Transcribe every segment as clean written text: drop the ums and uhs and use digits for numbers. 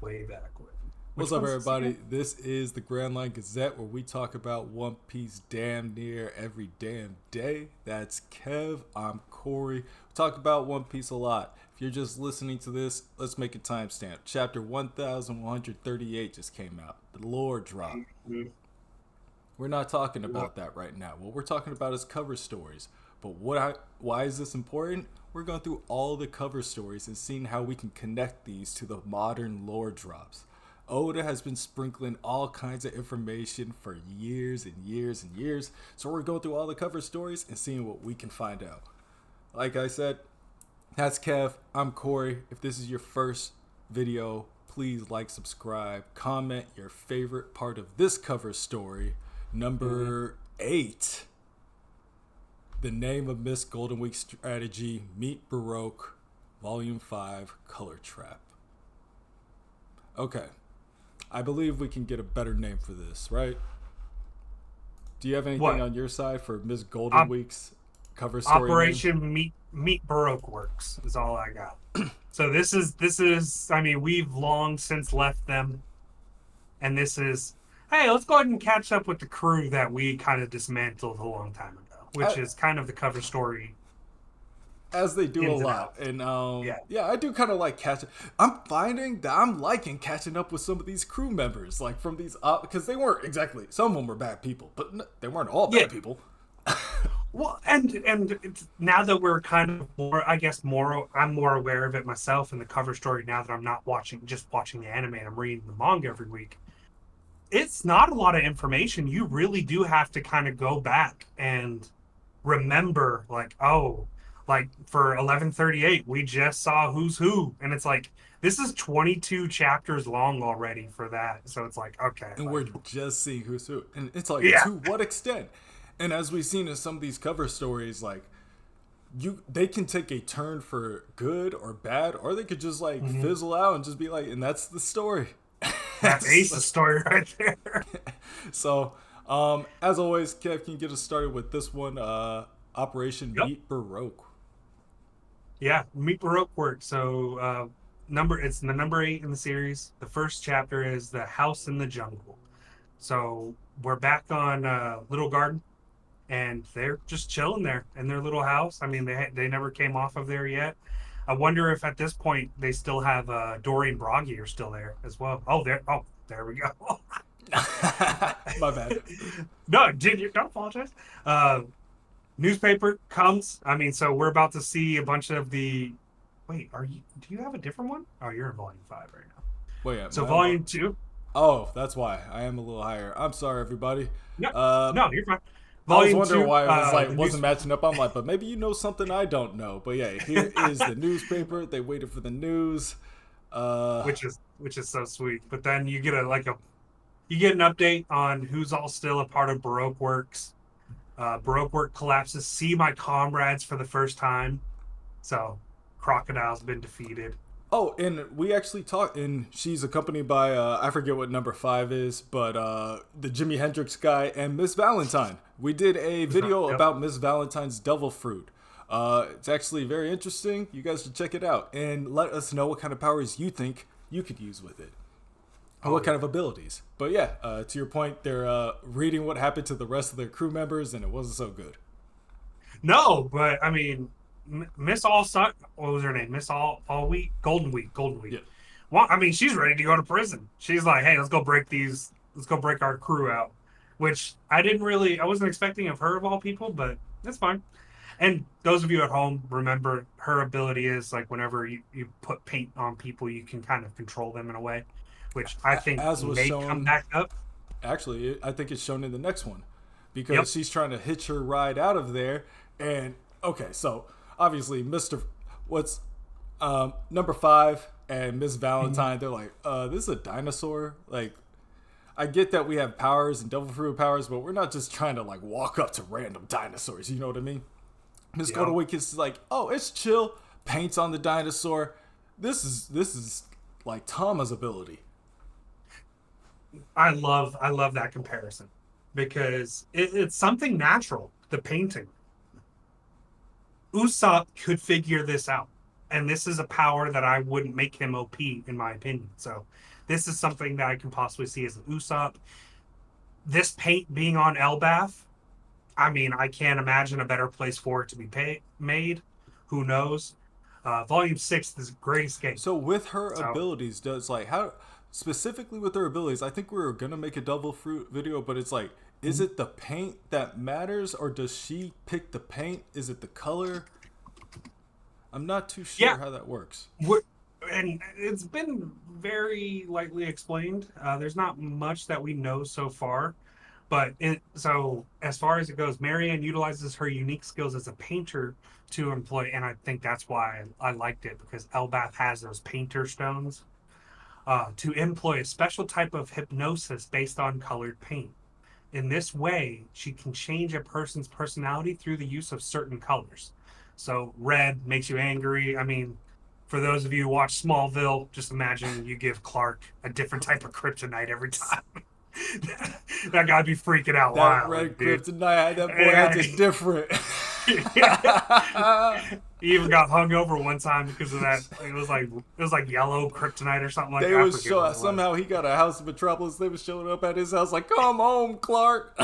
way back when. What's up, everybody? This is the Grand Line Gazette, where we talk about One Piece damn near every damn day. That's Kev. I'm Corey. We talk about One Piece a lot. If you're just listening to this, let's make a timestamp. Chapter 1138 just came out. The lore drop. Mhm. We're not talking about that right now. What we're talking about is cover stories. But why is this important? We're going through all the cover stories and seeing how we can connect these to the modern lore drops. Oda has been sprinkling all kinds of information for years and years and years, so we're going through all the cover stories and seeing what we can find out. Like I said, that's Kev. I'm Corey. If this is your first video, please like, subscribe, comment your favorite part of this cover story. Number 8. The name of Miss Goldenweek strategy, Meet Baroque, Volume 5, Color Trap. Okay. I believe we can get a better name for this, right? Do you have anything on your side for Miss Goldenweek's cover story? Operation Meet Baroque Works is all I got. So this is. I mean, we've long since left them, and this is. Hey, let's go ahead and catch up with the crew that we kind of dismantled a long time ago, which is kind of the cover story. As they do a lot. And yeah, I do kind of like catching. I'm finding that I'm liking catching up with some of these crew members, like from these, because they weren't exactly, some of them were bad people, but they weren't all bad people. Well, and now that we're kind of more, I guess I'm more aware of it myself in the cover story now that I'm not just watching the anime and I'm reading the manga every week. It's not a lot of information. You really do have to kind of go back and remember, like, oh, like for 1138, we just saw who's who. And it's like, this is 22 chapters long already for that. So it's like, okay. And like, we're just seeing who's who. And it's like, to what extent? And as we've seen in some of these cover stories, like, they can take a turn for good or bad, or they could just like fizzle out and just be like, and that's the story. That's Ace's story right there. So, as always, Kev, can you get us started with this one? Operation Meet Baroque. Yeah, Meet Baroque Works. So, it's the number 8 in the series. The first chapter is the House in the Jungle. So we're back on Little Garden, and they're just chilling there in their little house. I mean, they never came off of there yet. I wonder if at this point they still have Dory and Broggy are still there as well. Oh, there we go. My bad. No, don't apologize. Newspaper comes. I mean, so we're about to see a bunch of the. Wait, do you have a different one? Oh, you're in volume 5 right now. Wait, yeah, so volume 2. Oh, that's why I am a little higher. I'm sorry, everybody. No, you're fine. Volume I was wondering 2, why it was wasn't matching up. I'm like, but maybe you know something I don't know. But yeah, here is the newspaper. They waited for the news, which is so sweet. But then you get an update on who's all still a part of Baroque Works. Baroque Work collapses. See my comrades for the first time. So, Crocodile's been defeated. Oh, and we actually talked, and she's accompanied by, I forget what number 5 is, but the Jimi Hendrix guy and Miss Valentine. We did a video about Miss Valentine's Devil Fruit. It's actually very interesting. You guys should check it out. And let us know what kind of powers you think you could use with it. What kind of abilities. But yeah, to your point, they're reading what happened to the rest of their crew members, and it wasn't so good. No, but I mean, Miss All Sun, what was her name? Miss All Week? Goldenweek. Yeah. Well, I mean, she's ready to go to prison. She's like, hey, let's go break our crew out. Which I wasn't expecting of her of all people, but that's fine. And those of you at home, remember her ability is like whenever you put paint on people, you can kind of control them in a way. Which I think may come back up. Actually, I think it's shown in the next one. Because she's trying to hitch her ride out of there. And, okay, so, obviously, number 5 and Miss Valentine, they're like, this is a dinosaur? Like, I get that we have powers and devil fruit powers, but we're not just trying to, like, walk up to random dinosaurs. You know what I mean? Miss Goldenweek is like, oh, it's chill. Paints on the dinosaur. This is like Tama's ability. I love that comparison because it's something natural. The painting. Usopp could figure this out. and this is a power that I wouldn't make him OP in my opinion. So this is something that I can possibly see as an Usopp. This paint being on Elbath, I mean, I can't imagine a better place for it to be made. Who knows? Volume 6 is a great escape. So with her So, abilities, does like how specifically with her abilities? I think we were gonna make a double fruit video, but it's like, is it the paint that matters, or does she pick the paint? Is it the color? I'm not too yeah, sure how that works. and it's been very lightly explained. There's not much that we know so far. But so as far as it goes, Marianne utilizes her unique skills as a painter to employ, and I think that's why I liked it because Elbath has those painter stones to employ a special type of hypnosis based on colored paint. In this way, she can change a person's personality through the use of certain colors. So red makes you angry. I mean, for those of you who watch Smallville, just imagine you give Clark a different type of kryptonite every time. That guy'd be freaking out That wild, red dude. kryptonite, that boy Yeah. had just different. He even got hung over one time because of that. It was like yellow kryptonite or something like They that. I was forget what it was. somehow he got a house in Metropolis. They was showing up at his house like, "Come home, Clark."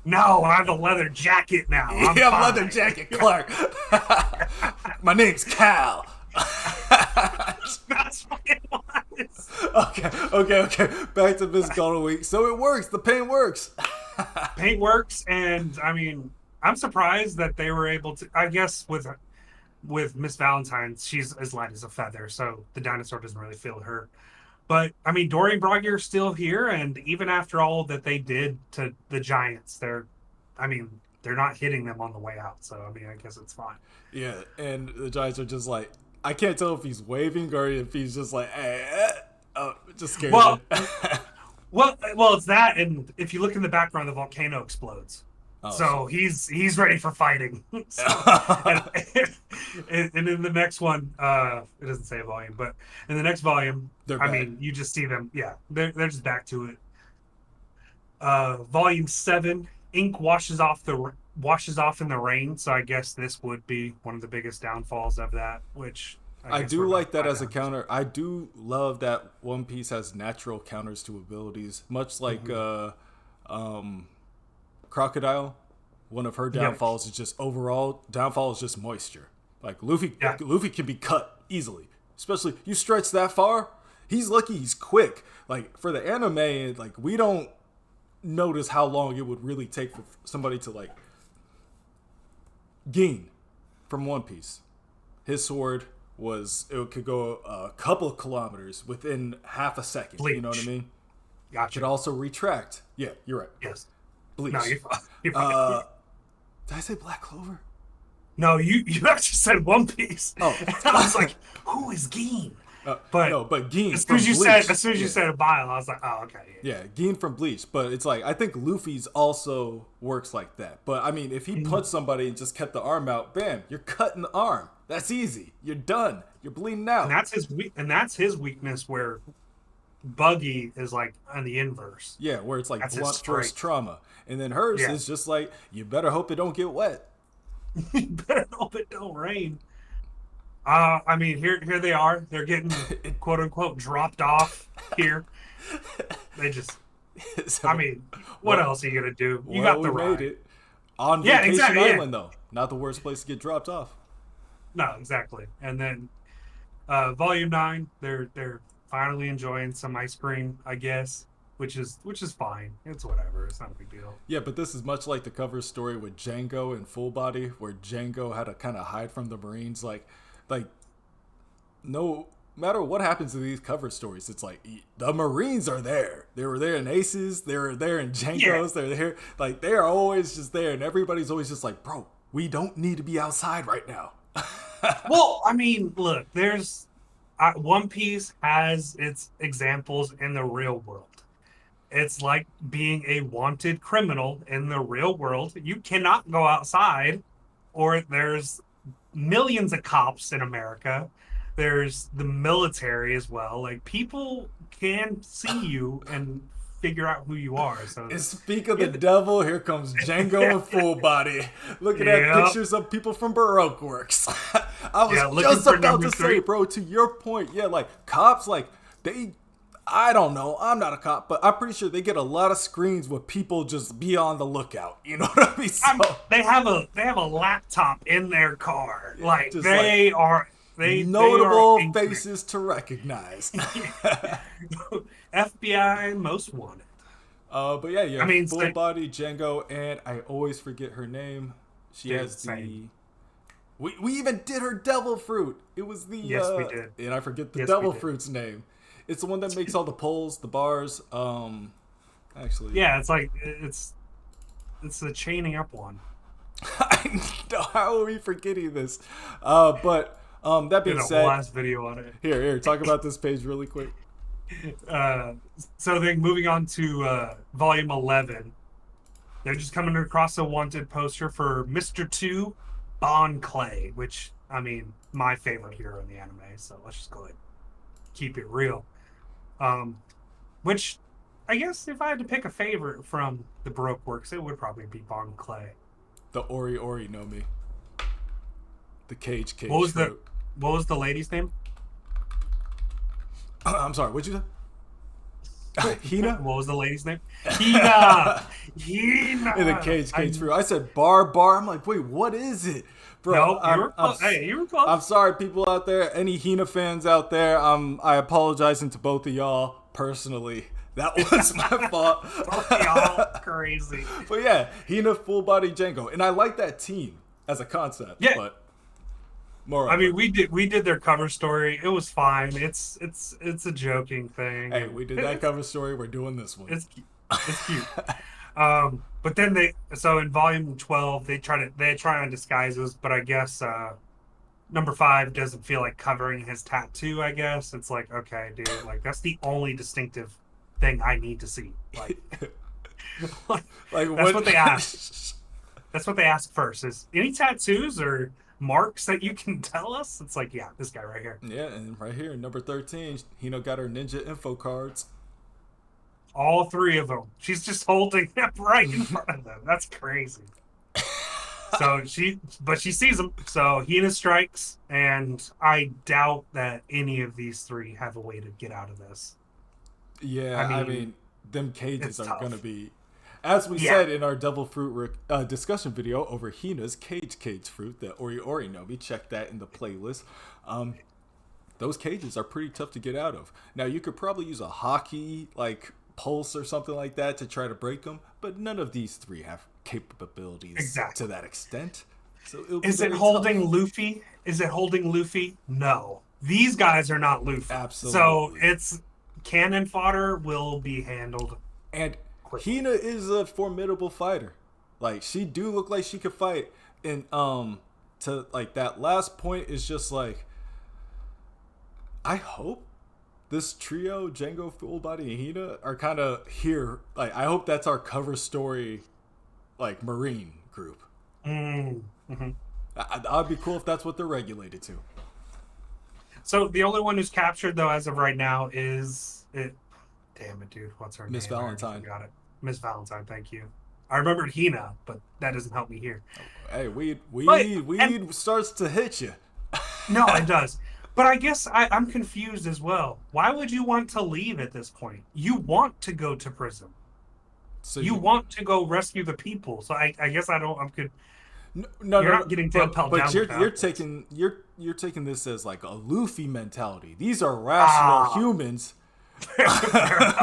No, I have a leather jacket now. I'm Yeah, fine. leather jacket, Clark. My name's Cal. That's what it was. Okay. Back to Miss Goldenweek. So it works. The paint works. Paint works, and I mean, I'm surprised that they were able to. I guess with Miss Valentine, she's as light as a feather, so the dinosaur doesn't really feel her. But I mean, Dorian Brogier's still here, and even after all that they did to the Giants, I mean, they're not hitting them on the way out. So I mean, I guess it's fine. Yeah, and the Giants are just like, I can't tell if he's waving or if he's just like, just scared. Well, well, it's that, and if you look in the background, the volcano explodes. Oh, So he's ready for fighting. So, and, and in the next one, it doesn't say volume, but in the next volume, They're I back. mean, you just see them. Yeah, they're just back to it. Volume 7, ink washes off in the rain. So I guess this would be one of the biggest downfalls of that. Which I guess do we're like about to that find as a out. counter. I do love that One Piece has natural counters to abilities, much like Crocodile. One of her downfalls is just overall downfall is just moisture. Like Luffy, Yeah. Luffy can be cut easily. Especially you stretch that far, he's lucky he's quick. Like for the anime, like we don't notice how long it would really take for somebody to like Gin from One Piece. His sword it could go a couple of kilometers within half a second. Bleach. You know what I mean? Gotcha. Could also retract. Yeah, you're right. Yes. Bleach. No, you're fine. You're fine. Did I say Black Clover? No, you actually said One Piece. Oh. And I was like, who is Geen? But no, but Gin as from soon as you Bleach. said, as soon as you said a bile, I was like, oh, okay. Yeah, Gin from Bleach. But it's like, I think Luffy's also works like that. But I mean, if he punched somebody and just kept the arm out, bam, you're cutting the arm. That's easy. You're done. You're bleeding out. And that's his weakness where Buggy is like on the inverse. Yeah, where it's like That's his blunt force strength. trauma. And then hers Yeah. is just like, you better hope it don't get wet. You better hope it don't rain. I mean, here they are. They're getting quote unquote dropped off here. They just. So, I mean, what else are you gonna do? You well, got the we ride. made it. On Yeah, Vacation exactly, yeah. Island, though. Not the worst place to get dropped off. No, exactly. And then volume 9, they're finally enjoying some ice cream, I guess, which is fine. It's whatever. It's not a big deal. Yeah, but this is much like the cover story with Django and Full Body, where Django had to kind of hide from the Marines. Like, no matter what happens to these cover stories, it's like the Marines are there. They were there in Aces. They were there in Django's. Yeah. They're there. Like, they are always just there, and everybody's always just like, bro, we don't need to be outside right now. Well, I mean, look, there's One Piece has its examples in the real world. It's like being a wanted criminal in the real world. You cannot go outside, or there's millions of cops in America. There's the military as well. Like people can see you and figure out who you are. So And speak of the devil, here comes Django and Full Body. Looking at Yep. pictures of people from Baroque Works. I was looking just for about number to 3. say, bro, to your point, yeah, like cops, like they, I don't know, I'm not a cop, but I'm pretty sure they get a lot of screens with people just be on the lookout. You know what I mean? So, They have a laptop in their car. Like just they like are they are notable faces to recognize. FBI most wanted. But yeah, you I have mean, Full so, Body Django, and I always forget her name. She dude, has the. same. We even did her devil fruit. It was the Yes, we did. and I forget the Yes, we devil did. fruit's name. It's the one that makes all the poles, the bars. Actually, Yeah, it's like it's the chaining up one. I know, how are we forgetting this? But that Did being a said, whole ass video on it. here, talk about this page really quick. Uh, so then moving on to volume 11, they're just coming across a wanted poster for Mr. 2 Bon Clay, which, I mean, my favorite hero in the anime, so let's just go ahead and keep it real. Which, I guess if I had to pick a favorite from the Baroque Works, it would probably be Bon Clay. The Ori Ori no Mi. The cage What was fruit. what was the lady's name? I'm sorry, what'd you say? Hina? What was the lady's name? Hina! Hina! In the cage fruit. I said bar. I'm like, wait, what is it? Bro, No, you were close. Hey, you were close. I'm sorry, people out there, any Hina fans out there. I apologizing to both of y'all personally. That was my fault. Y'all crazy. But yeah, Hina Full Body Django. And I like that team as a concept. Yeah. But more. I mean, we did their cover story. It was fine. It's a joking thing. Hey, we did that cover story. We're doing this one. It's cute. But then so in volume 12 they try on disguises, but I guess number 5 doesn't feel like covering his tattoo. I guess it's like, okay, dude, like that's the only distinctive thing I need to see. Like, that's what they ask. That's what they ask first. Is any tattoos or marks that you can tell us? It's like, yeah, this guy right here. Yeah, and right here, number 13, Hino got her ninja info cards. All 3 of them. She's just holding them right in front of them. That's crazy. So she sees them. So Hina strikes, and I doubt that any of these 3 have a way to get out of this. Yeah, I mean them cages are going to be, as we Yeah. said in our Devil Fruit discussion video over Hina's cage fruit, the Ori Ori no Mi. Check that in the playlist. Those cages are pretty tough to get out of. Now, you could probably use a hockey, like, pulse or something like that to try to break them, but none of these 3 have capabilities to that extent. So is it holding Luffy? Is it holding Luffy? No. These guys are not Luffy. Absolutely. So it's cannon fodder will be handled. And quickly. Hina is a formidable fighter. Like, she do look like she could fight. And to like that last point is just like, I hope this trio, Django, Full Body, and Hina, are kind of here. Like, I hope that's our cover story, like, Marine group. Mm-hmm. I'd be cool if that's what they're regulated to. So the only one who's captured, though, as of right now, is it. Damn it, dude! What's her name? Miss Valentine. Got it. Miss Valentine. Thank you. I remembered Hina, but that doesn't help me here. Hey, weed and, starts to hit you. No, it does. But I guess I'm confused as well. Why would you want to leave at this point? You want to go to prison. So you want to go rescue the people. So I guess I don't. I'm good. No, you're not getting Impel Down. But you're taking this as like a Luffy mentality. These are rational humans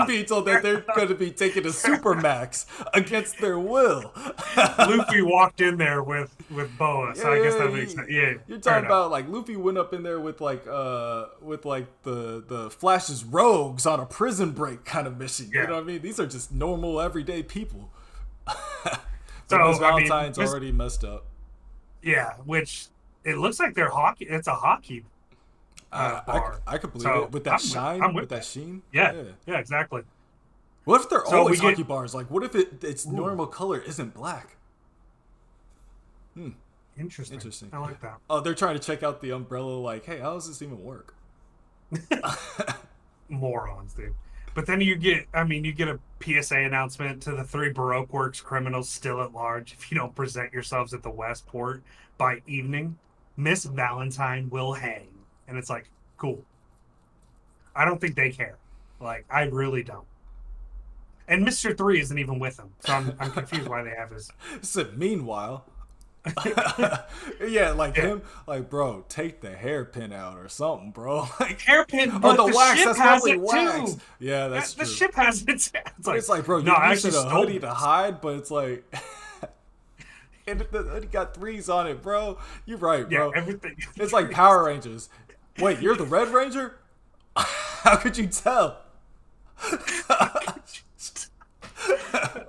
being told that they're going to be taking a supermax against their will. Luffy walked in there with Boa, so I guess that makes sense. Yeah, you're talking about like Luffy went up in there with like the Flash's rogues on a prison break kind of mission. You know what I mean? These are just normal everyday people. So Miss Valentine's already messed up. Yeah, which it looks like they're hockey. It's a hockey bar. I could believe it with that shine, with that sheen. Yeah, exactly. What if they're always hockey bars? Like, what if its normal color isn't black? Interesting. I like that. Oh, they're trying to check out the umbrella. Like, hey, how does this even work? Morons, dude. But then you get a PSA announcement to the three Baroque Works criminals still at large. If you don't present yourselves at the Westport by evening, Miss Valentine will hang. And it's like, cool. I don't think they care. Like, I really don't. And Mr. Three isn't even with them. So I'm confused why they have his. So meanwhile, yeah, like Yeah. him, like bro, take the hairpin out or something, bro. Like, Hairpin, or but the the wax. ship That's has probably it wax. too. Yeah, that's The true. ship has it. It's But like, it's like, bro, no, you're I using actually a stole hoodie to this. hide, but it's like, and the hoodie got threes on it, bro. You're right, Yeah, bro. everything. It's like Power Rangers. Wait, you're the Red Ranger? How could you tell?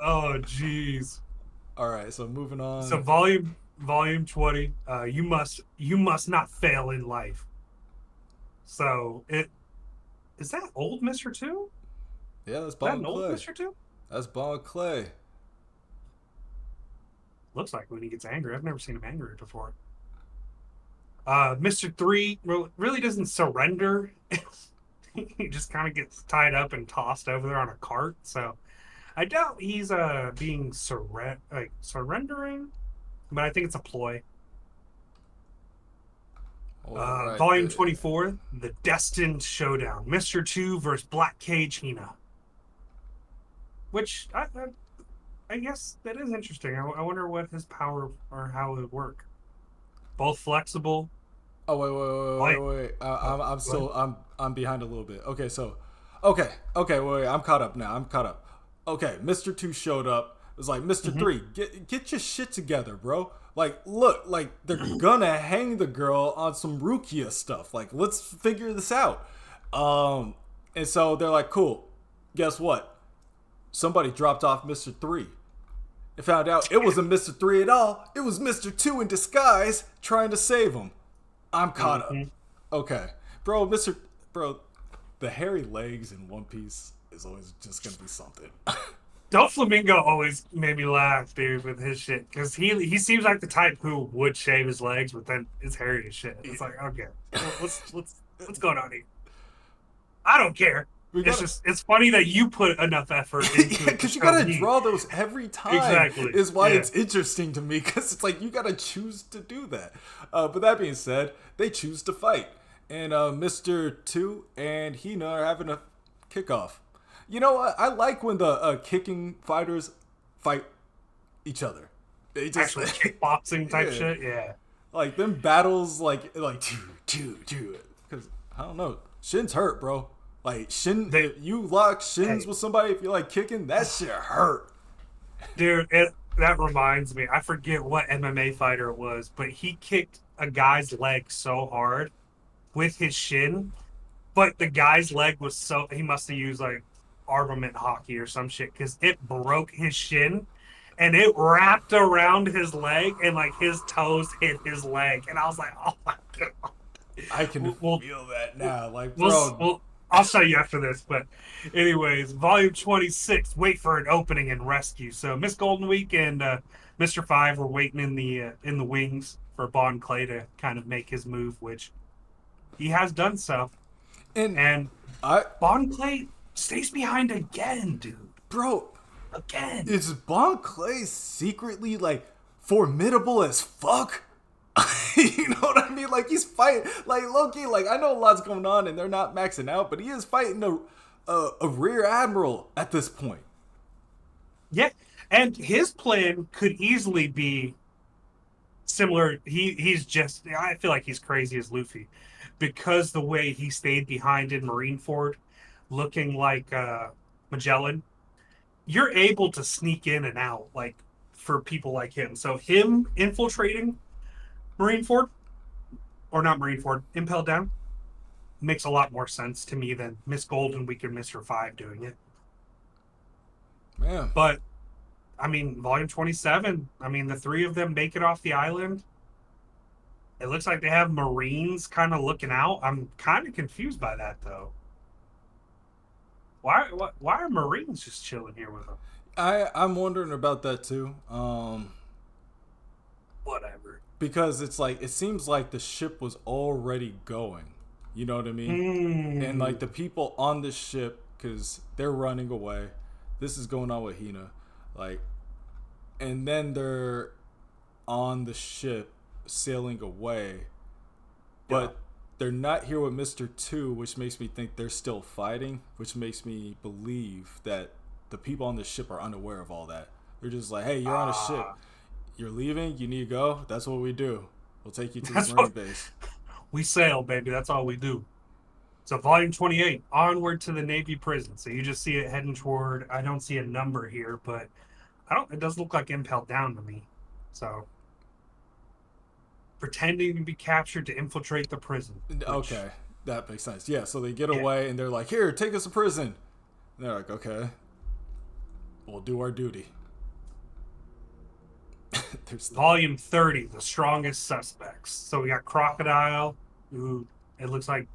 Oh, jeez. All right, so moving So on. volume 20. You must not fail in life. So it is that old Mister Two? Yeah, that's Is that Bon an old Clay. Mister Two? That's Bon Clay. Looks like when he gets angry. I've never seen him angry before. Mister Three really doesn't surrender. He just kind of gets tied up and tossed over there on a cart. So I doubt he's being surrendering, but I think it's a ploy. All right, Volume there. 24, The Destined Showdown. Mr. 2 versus Black Cage Hina. Which I guess that is interesting. I wonder what his power or how it would work. Both flexible. Oh wait, Light. wait, wait, wait. I'm Go ahead. still I'm behind a little bit. Okay, so okay, wait, I'm caught up now. I'm caught up. Okay, Mr. Two showed up. It was like Mr. Mm-hmm. Three, get your shit together, bro. Like, look, like they're gonna hang the girl on some Rukia stuff. Like, let's figure this out. And so they're like, cool. Guess what? Somebody dropped off Mr. Three. And found out it wasn't Mr. Three at all. It was Mr. Two in disguise trying to save him. I'm caught up. Mm-hmm. Okay. Bro, Bro, the hairy legs in One Piece is always just gonna be something. Don't Flamingo always made me laugh, dude, with his shit because he seems like the type who would shave his legs, but then it's hairy as shit. It's like, okay, what's going on here? I don't care. We It's gotta, just it's funny that you put enough effort into yeah, it to because you show gotta me. draw those every time. Exactly. Is why Yeah. it's interesting to me, because it's like you gotta choose to do that. But that being said, they choose to fight, and Mr. Two and Hina are having a kickoff. You know what? I like when the kicking fighters fight each other. They just Actual kickboxing type yeah. shit. Yeah. Like them battles, like two. Because I don't know, Shin's hurt, bro. Like Shin, They, if you lock Shins hey, with somebody, if you like kicking, that shit hurt. dude, that reminds me. I forget what MMA fighter it was, but he kicked a guy's leg so hard with his shin, but the guy's leg was so he must have used like armament hockey or some shit because it broke his shin and it wrapped around his leg and like his toes hit his leg and I was like, oh my god. I can We'll feel that now, like we'll, bro. we'll I'll show you after this, but anyways, volume 26. Wait for an opening and rescue. So Miss Goldenweek and Mr. Five were waiting in the wings for Bon Clay to kind of make his move, which he has done so. And And I, Bon Clay stays behind again, dude. bro, Again. is Bon Clay secretly like formidable as fuck? You know what I mean? Like he's fighting, like Loki. Like I know a lot's going on, and they're not maxing out, but he is fighting a rear admiral at this point. Yeah. And his plan could easily be similar. He's just I feel like he's crazy as Luffy because the way he stayed behind in Marineford looking like Magellan, you're able to sneak in and out like for people like him. So him infiltrating Marineford or not Marineford, Impel Down makes a lot more sense to me than Miss Golden Week and Mr. Five doing it. Man, But I mean, volume 27, I mean, the three of them make it off the island. It looks like they have Marines kind of looking out. I'm kind of confused by that, though. Why are Marines just chilling here with them? I'm wondering about that too. Whatever. Because it's like it seems like the ship was already going. You know what I mean? And like Mm. the people on the ship because they're running away. This is going on with Hina, like, and then they're on the ship sailing away, but they're not here with Mr. 2, which makes me think they're still fighting, which makes me believe that the people on the ship are unaware of all that. They're just like, hey, you're on a ship. You're leaving? You need to go? That's what we do. We'll take you to the Marine base. We sail, baby. That's all we do. So volume 28, onward to the Navy prison. So you just see it heading toward, I don't see a number here, but it does look like Impel Down to me. So pretending to be captured to infiltrate the prison. Okay, that makes sense. Yeah, so they get away and they're like, here, take us to prison. And they're like, okay, we'll do our duty. Volume 30, the strongest suspects. So we got Crocodile, who it looks like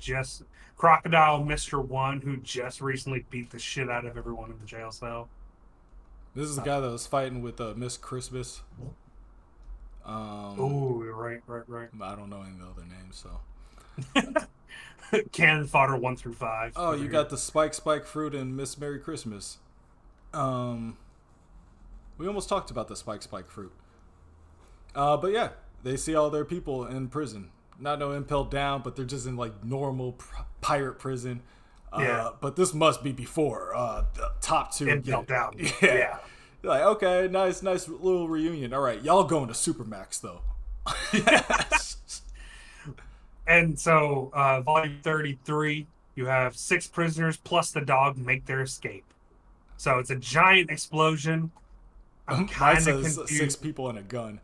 Crocodile Mr. 1, who just recently beat the shit out of everyone in the jail cell. This is the guy that was fighting with Miss Christmas. Oh, right. I don't know any of the other names, so. Cannon fodder 1 through 5. Oh, you got the Spike Fruit and Miss Merry Christmas. We almost talked about the Spike Fruit. But yeah, they see all their people in prison. Not no Impel Down, but they're just in like normal pirate prison. But this must be before the top 2 Impel Down. Yeah. You're like, okay, nice little reunion. All right, y'all going to Supermax though. And so, volume 33, you have 6 prisoners plus the dog make their escape. So it's a giant explosion. I'm kind of confused. 6 people and a gun.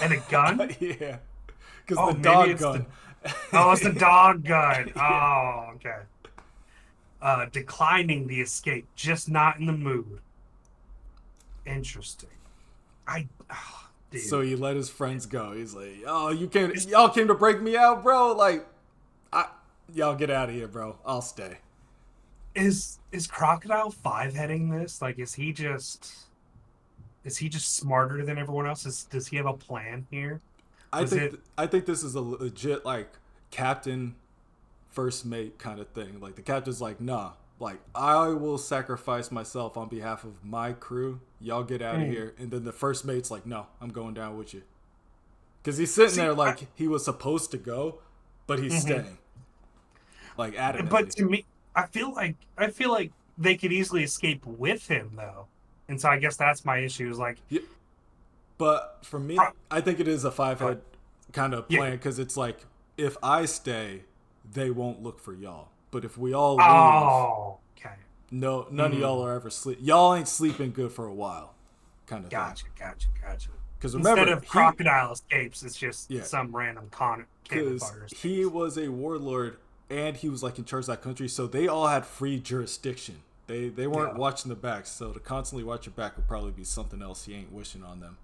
And a gun? Yeah. Because the dog gun. It's the dog gun. Oh, okay. Declining the escape, just not in the mood. Interesting. Dude. So he let his friends go. He's like, "Oh, y'all came to break me out, bro. Like, y'all get out of here, bro. I'll stay." Is Crocodile 5 heading this? Like, is he just smarter than everyone else? Does he have a plan here? I think this is a legit like captain, first mate kind of thing. Like the captain's like, nah, like I will sacrifice myself on behalf of my crew. Y'all get out of here. And then the first mate's like, no, I'm going down with you. Because he's sitting there like he was supposed to go, but he's staying. Like adamantly. But to me, I feel like they could easily escape with him though. And so I guess that's my issue is like. Yeah. But for me, I think it is a 5-head kind of plan because it's like if I stay, they won't look for y'all. But if we all leave, okay. No, none of y'all are ever sleep. Y'all ain't sleeping good for a while, kind of. Gotcha. Because remember, instead of Crocodile escapes, it's just some random because he was a warlord and he was like in charge of that country, so they all had free jurisdiction. They weren't watching the back, so to constantly watch your back would probably be something else he ain't wishing on them.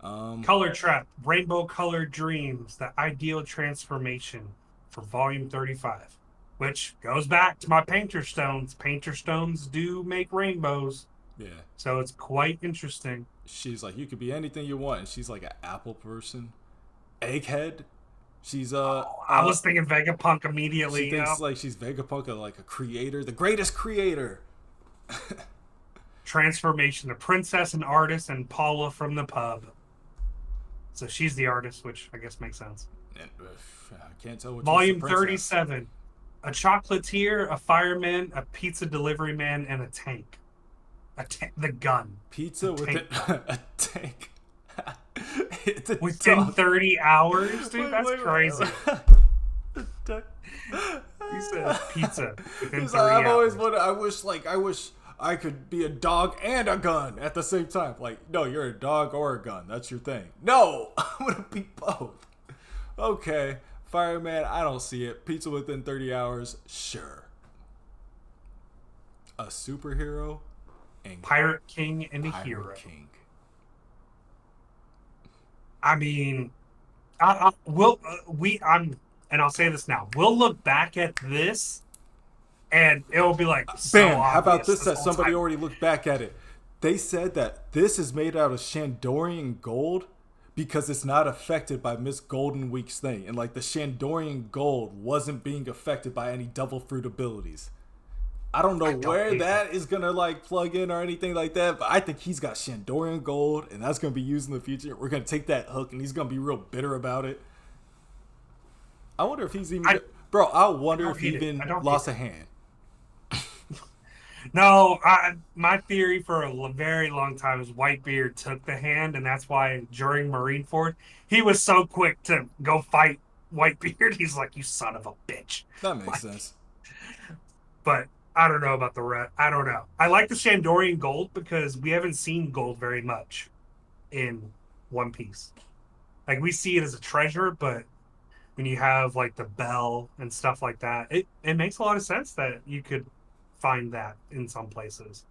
Color Trap, Rainbow Colored Dreams, the ideal transformation for volume 35, which goes back to my painter stones. Painter stones do make rainbows. Yeah. So it's quite interesting. She's like, you could be anything you want. And she's like an apple person. Egghead. She's I was thinking Vegapunk immediately. She thinks like she's Vegapunk, like a creator, the greatest creator. Transformation, the princess and artist, and Paula from the pub. So she's the artist, which I guess makes sense. And, I can't tell which Volume 37. A chocolatier, a fireman, a pizza delivery man, and a tank. The gun. Pizza with a tank. Within 30 hours? Dude, that's crazy. He said pizza within 30 hours. I've always wondered, I wish I could be a dog and a gun at the same time. Like, no, you're a dog or a gun. That's your thing. No, I'm going to be both. Okay, fireman, I don't see it. Pizza within 30 hours, sure. A superhero and Pirate King and a hero. King. I mean, and I'll say this now. We'll look back at this, and it will be like, bam! How about this? That somebody already looked back at it. They said that this is made out of Shandorian gold because it's not affected by Miss Goldenweek's thing, and like the Shandorian gold wasn't being affected by any double fruit abilities. I don't know I don't where either. that is gonna like plug in or anything like that, but I think he's got Shandorian gold, and that's gonna be used in the future. We're gonna take that hook, and he's gonna be real bitter about it. I wonder if he's even, I, bro. I I wonder if don't he hate it. I even don't hate lost a it. hand. No, my theory for a very long time is Whitebeard took the hand, and that's why during Marineford he was so quick to go fight Whitebeard. He's like, "You son of a bitch!" That makes Like, sense. but I don't know about the rest. I don't know. I like the Shandorian gold because we haven't seen gold very much in One Piece. Like we see it as a treasure, but when you have like the bell and stuff like that, it makes a lot of sense that you could find that in some places.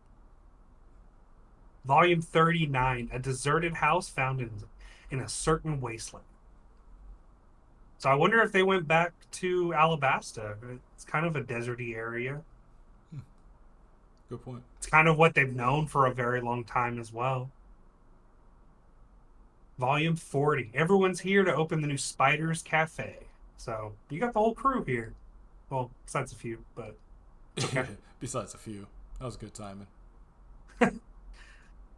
Volume 39, a deserted house found in a certain wasteland. So I wonder if they went back to Alabasta. It's kind of a deserty area. Good point. It's kind of what they've known for a very long time as well. Volume 40. Everyone's here to open the new Spiders Cafe. So you got the whole crew here. Well, besides a few, but it's okay. Besides a few, that was good timing.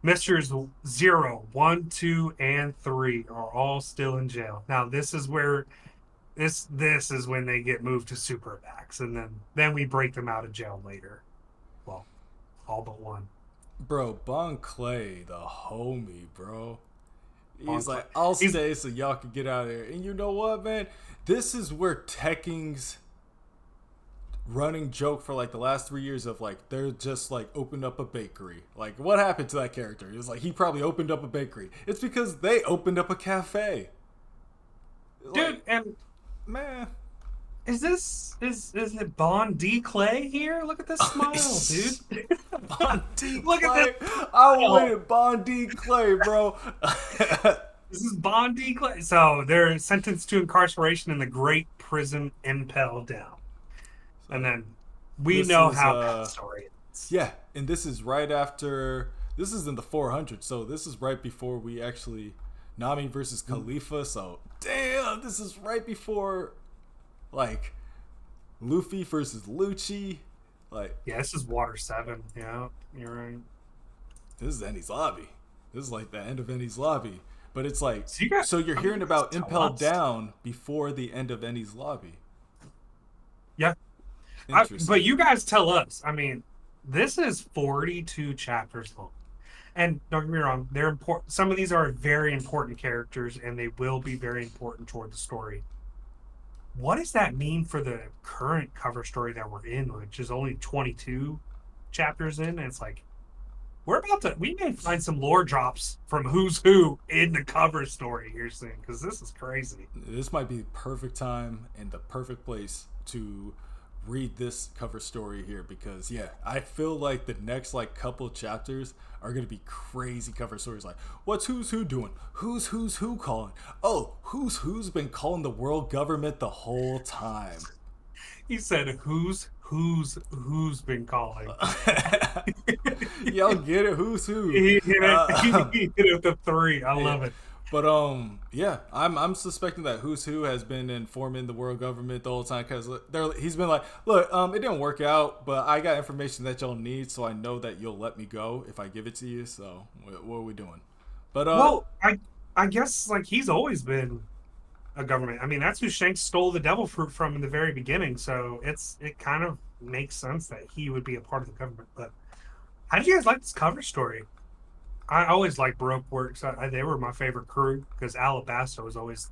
Misters 0, 1, 2, and 3 are all still in jail. Now this is where this is when they get moved to supermax, and then we break them out of jail later. Well, all but one. Bro, Bon Clay, the homie, bro. On He's like, I'll he's stay so y'all can get out of here. And you know what, man? This is where Tekking's running joke for like the last 3 years of like they're just like opened up a bakery. Like what happened to that character? It was like he probably opened up a bakery. It's because they opened up a cafe. dude. Like, And man. is it Bon D Clay here? Look at this smile, dude. Bondi Look at this Clay. I smile. win Bondi Clay, bro. This is Bon D Clay. So they're sentenced to incarceration in the great prison Impel Down, and So then we this know is how that story ends. yeah, and this is right after this is in the 400, so this is right before we actually Nami versus Khalifa. So damn, this is right before like Luffy versus Lucci. Like Yeah, this is Water 7. Yeah, you're right. this is Ennie's lobby. This is like the end of Ennie's lobby. But it's like So you got, so you're I mean, hearing you guys about tell Impel us. Down before the end of Ennie's lobby. Yeah, but Interesting. you guys tell us. I mean, this is 42 chapters long. And don't get me wrong, they're important. Some of these are very important characters, and they will be very important toward the story. What does that mean for the current cover story that we're in, which is only 22 chapters in? And it's like, we may find some lore drops from who's who in the cover story here soon, because this is crazy. This might be the perfect time and the perfect place to read this cover story here because yeah, I feel like the next like couple chapters are gonna be crazy cover stories like what's who's who doing? Who's who calling? Oh, who's been calling the world government the whole time? He said, who's been calling? Y'all get it? Who's who? He hit it. He Uh, hit it with the three. I Yeah. love it. But yeah, I'm suspecting that Who's Who has been informing the world government the whole time because he's been like, look, it didn't work out, but I got information that y'all need, so I know that you'll let me go if I give it to you. So what are we doing? But Well, I guess like he's always been a government. I mean, that's who Shanks stole the devil fruit from in the very beginning. So it kind of makes sense that he would be a part of the government. But how did you guys like this cover story? I always liked Baroque Works. They were my favorite crew because Alabasta was always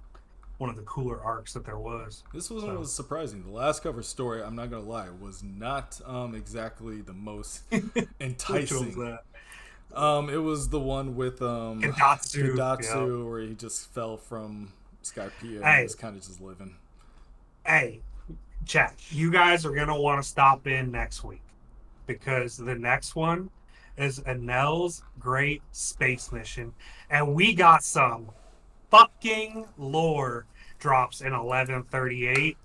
one of the cooler arcs that there was. this one So was surprising. The last cover story, I'm not gonna lie, was not exactly the most which was enticing. that? It was the one with Kendatsu. Yeah. Hidatsu where he just fell from Skypiea and Hey, was kind of just living. hey, chat. You guys are gonna want to stop in next week because the next one is Anel's Great Space Mission, and we got some fucking lore drops in 1138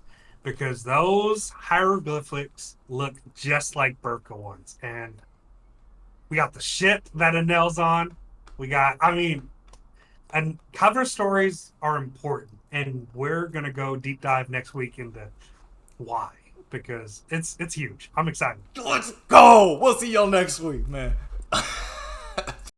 because those hieroglyphics look just like Burka ones, and we got the ship that Anel's on. We got, I mean, and cover stories are important, and we're gonna go deep dive next week into why because it's huge. I'm excited. Let's go. We'll see y'all next week, man.